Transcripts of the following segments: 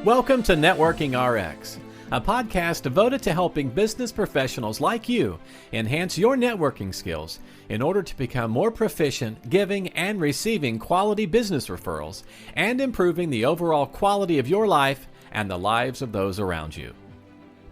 Welcome to Networking RX, a podcast devoted to helping business professionals like you enhance your networking skills in order to become more proficient giving and receiving quality business referrals and improving the overall quality of your life and the lives of those around you.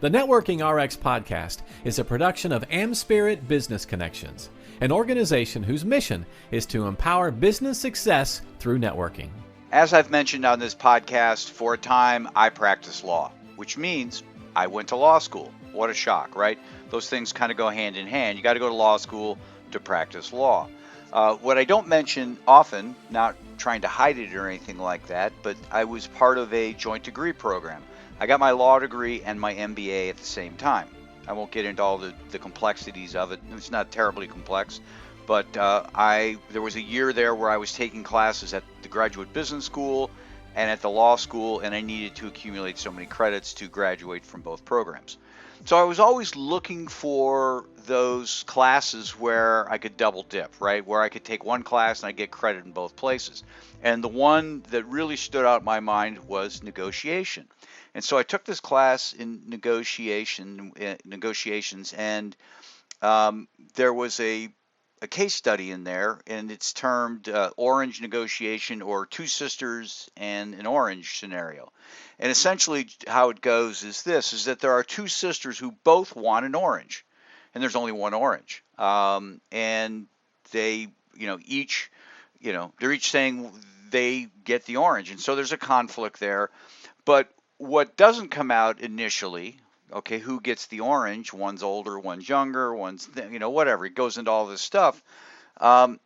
The Networking RX podcast is a production of AmSpirit Business Connections, an organization whose mission is to empower business success through networking. As I've mentioned on this podcast, for a time I practiced law, which means I went to law school. What a shock, right? Those things kind of go hand in hand. You got to go to law school to practice law. What I don't mention often, not trying to hide it or anything like that, but I was part of a joint degree program. I got my law degree and my MBA at the same time. I won't get into all the complexities of it. It's not terribly complex. But there was a year there where I was taking classes at the graduate business school and at the law school, and I needed to accumulate so many credits to graduate from both programs. So I was always looking for those classes where I could double dip, right? Where I could take one class and I get credit in both places. And the one that really stood out in my mind was negotiation. And so I took this class in negotiations, and there was a case study in there, and it's termed orange negotiation, or two sisters and an orange scenario. And essentially how it goes is this, is that there are two sisters who both want an orange, and there's only one orange. And they, they're each saying they get the orange. And so there's a conflict there. But what doesn't come out initially, okay, who gets the orange? One's older, one's younger, one's, whatever. It goes into all this stuff.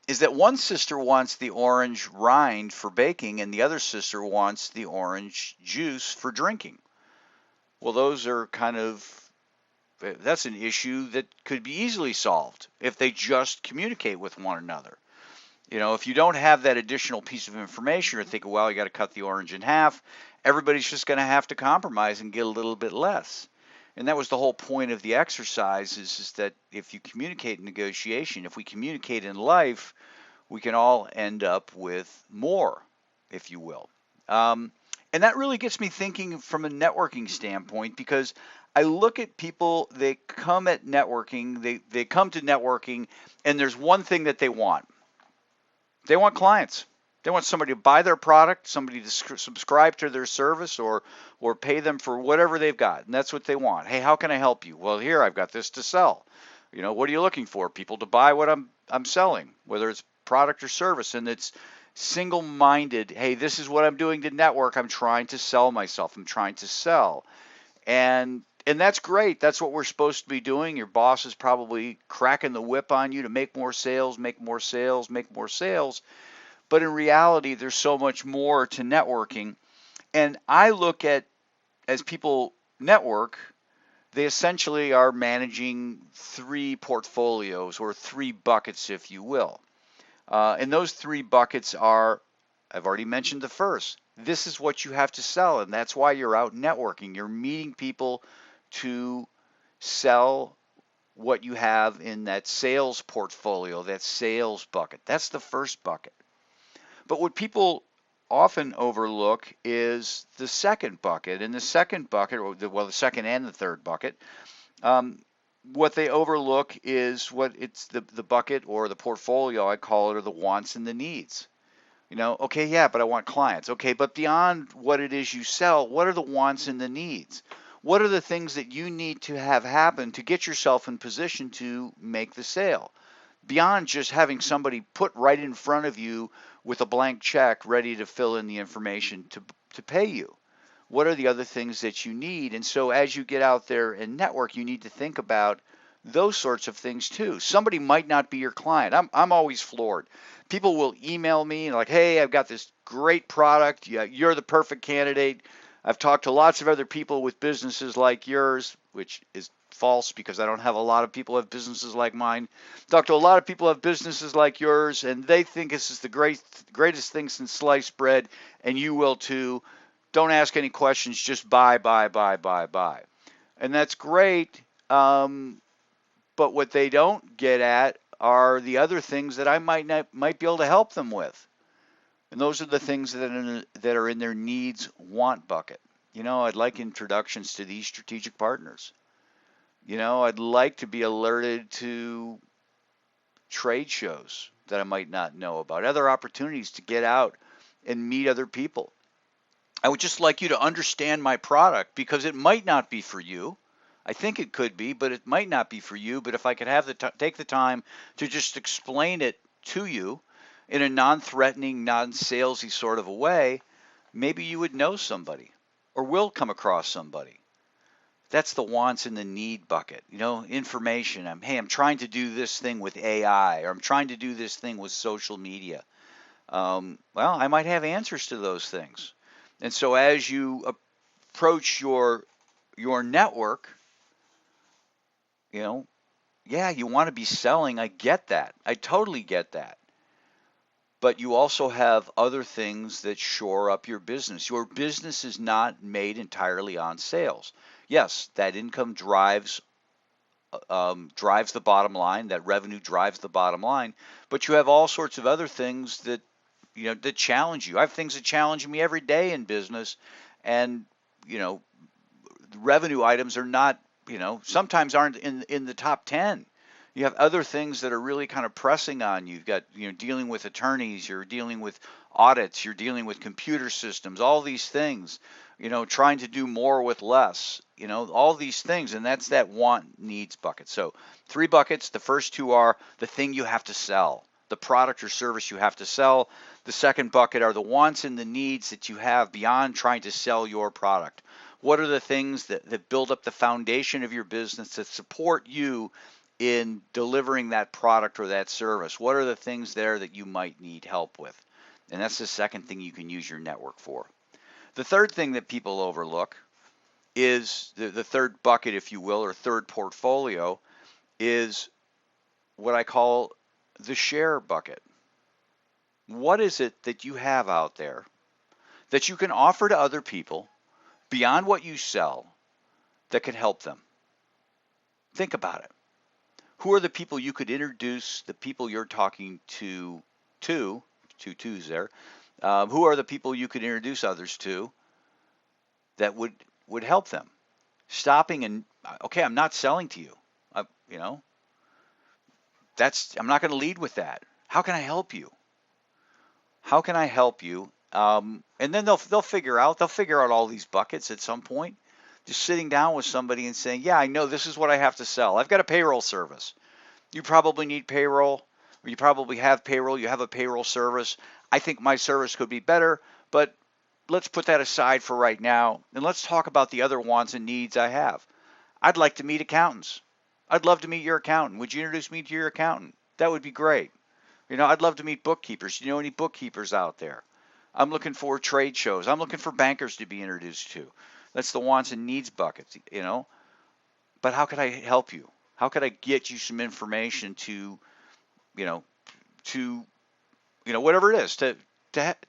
Is that one sister wants the orange rind for baking and the other sister wants the orange juice for drinking. Well, those are that's an issue that could be easily solved if they just communicate with one another. If you don't have that additional piece of information, you're thinking, well, you got to cut the orange in half. Everybody's just going to have to compromise and get a little bit less. And that was the whole point of the exercise, is that if you communicate in negotiation, if we communicate in life, we can all end up with more, if you will. And that really gets me thinking from a networking standpoint, because I look at people, they come at networking, they come to networking, and there's one thing that they want. They want clients. They want somebody to buy their product, somebody to subscribe to their service, or pay them for whatever they've got. And that's what they want. Hey, how can I help you? Well, here, I've got this to sell. What are you looking for? People to buy what I'm selling, whether it's product or service. And it's single-minded. Hey, this is what I'm doing to network. I'm trying to sell myself. I'm trying to sell. And that's great. That's what we're supposed to be doing. Your boss is probably cracking the whip on you to make more sales, make more sales, make more sales. But in reality, there's so much more to networking. And I look at, as people network, they essentially are managing three portfolios, or three buckets, if you will. And those three buckets are, I've already mentioned the first. This is what you have to sell, and that's why you're out networking. You're meeting people to sell what you have in that sales portfolio, that sales bucket. That's the first bucket. But what people often overlook is the second bucket. And the second bucket, the second and the third bucket, what they overlook is it's the bucket, or the portfolio, I call it, or the wants and the needs. Okay, yeah, but I want clients. Okay, but beyond what it is you sell, what are the wants and the needs? What are the things that you need to have happen to get yourself in position to make the sale? Beyond just having somebody put right in front of you with a blank check ready to fill in the information to pay you. What are the other things that you need? And so as you get out there and network, you need to think about those sorts of things too. Somebody might not be your client. I'm always floored. People will email me and like, hey, I've got this great product. Yeah, you're the perfect candidate. I've talked to lots of other people with businesses like yours, which is false because I don't have a lot of people who have businesses like mine. Talked to a lot of people who have businesses like yours, and they think this is the greatest thing since sliced bread, and you will too. Don't ask any questions, just buy. And that's great, but what they don't get at are the other things that I might be able to help them with. And those are the things that are in their needs want bucket. I'd like introductions to these strategic partners. I'd like to be alerted to trade shows that I might not know about, other opportunities to get out and meet other people. I would just like you to understand my product because it might not be for you. I think it could be, but it might not be for you. But if I could have take the time to just explain it to you in a non-threatening, non-salesy sort of a way, maybe you would know somebody or will come across somebody. That's the wants and the need bucket. Information. I'm trying to do this thing with AI, or I'm trying to do this thing with social media. Well, I might have answers to those things. And so as you approach your network, yeah, you want to be selling. I get that. I totally get that. But you also have other things that shore up your business. Your business is not made entirely on sales. Yes, that income drives the bottom line. That revenue drives the bottom line. But you have all sorts of other things that that challenge you. I have things that challenge me every day in business, and revenue items are not, sometimes aren't in the top 10. You have other things that are really kind of pressing on you. You've got, dealing with attorneys, you're dealing with audits, you're dealing with computer systems, all these things, trying to do more with less, all these things. And that's that want needs bucket. So 3 buckets. The first 2 are the thing you have to sell, the product or service you have to sell. The second bucket are the wants and the needs that you have beyond trying to sell your product. What are the things that build up the foundation of your business that support you in delivering that product or that service? What are the things there that you might need help with? And that's the second thing you can use your network for. The third thing that people overlook is the third bucket, if you will, or third portfolio, is what I call the share bucket. What is it that you have out there that you can offer to other people beyond what you sell that could help them? Think about it. Who are the people you could introduce, the people you're talking to, two twos there, who are the people you could introduce others to that would help them? Stopping and, okay, I'm not selling to you. I'm not going to lead with that. How can I help you? How can I help you? And then they'll figure out all these buckets at some point. Just sitting down with somebody and saying, yeah, I know this is what I have to sell. I've got a payroll service. You probably need payroll, or you probably have payroll. You have a payroll service. I think my service could be better, but let's put that aside for right now, and let's talk about the other wants and needs I have. I'd like to meet accountants. I'd love to meet your accountant. Would you introduce me to your accountant? That would be great. I'd love to meet bookkeepers. Do you know any bookkeepers out there? I'm looking for trade shows. I'm looking for bankers to be introduced to. That's the wants and needs buckets, But how could I help you? How could I get you some information to whatever it is to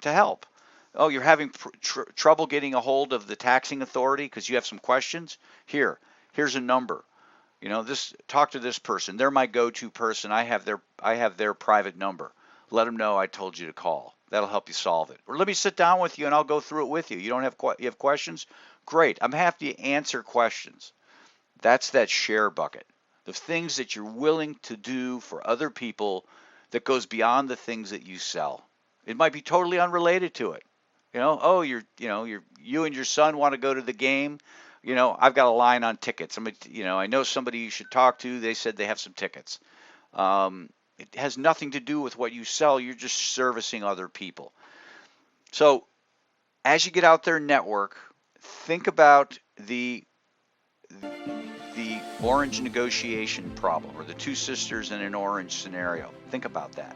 help? Oh, you're having trouble getting a hold of the taxing authority because you have some questions? Here's a number. Talk to this person. They're my go-to person. I have their private number. Let them know I told you to call. That'll help you solve it. Or let me sit down with you and I'll go through it with you. You have questions? Great. I'm happy to answer questions. That's that share bucket. The things that you're willing to do for other people that goes beyond the things that you sell. It might be totally unrelated to it. You and your son want to go to the game. I've got a line on tickets. I know somebody you should talk to. They said they have some tickets. It has nothing to do with what you sell. You're just servicing other people. So as you get out there and network, think about the orange negotiation problem, or the 2 sisters in an orange scenario. Think about that.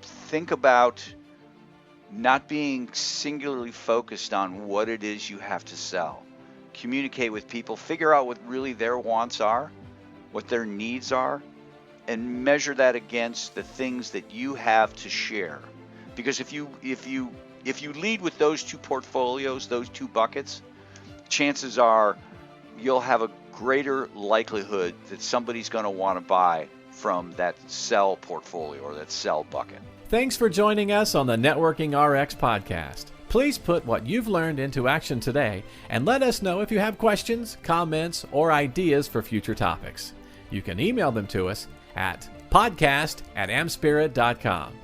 Think about not being singularly focused on what it is you have to sell. Communicate with people, figure out what really their wants are, what their needs are, and measure that against the things that you have to share. Because if you lead with those 2 portfolios, those 2 buckets, chances are you'll have a greater likelihood that somebody's going to want to buy from that sell portfolio or that sell bucket. Thanks for joining us on the Networking RX podcast. Please put what you've learned into action today and let us know if you have questions, comments, or ideas for future topics. You can email them to us at podcast@amspirit.com.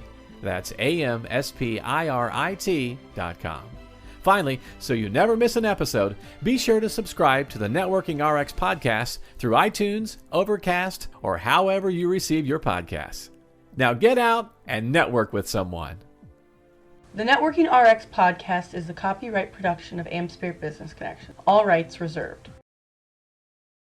That's AmSpirit.com. Finally, so you never miss an episode, be sure to subscribe to the Networking RX podcast through iTunes, Overcast, or however you receive your podcasts. Now get out and network with someone. The Networking RX podcast is the copyright production of AmSpirit Business Connection. All rights reserved.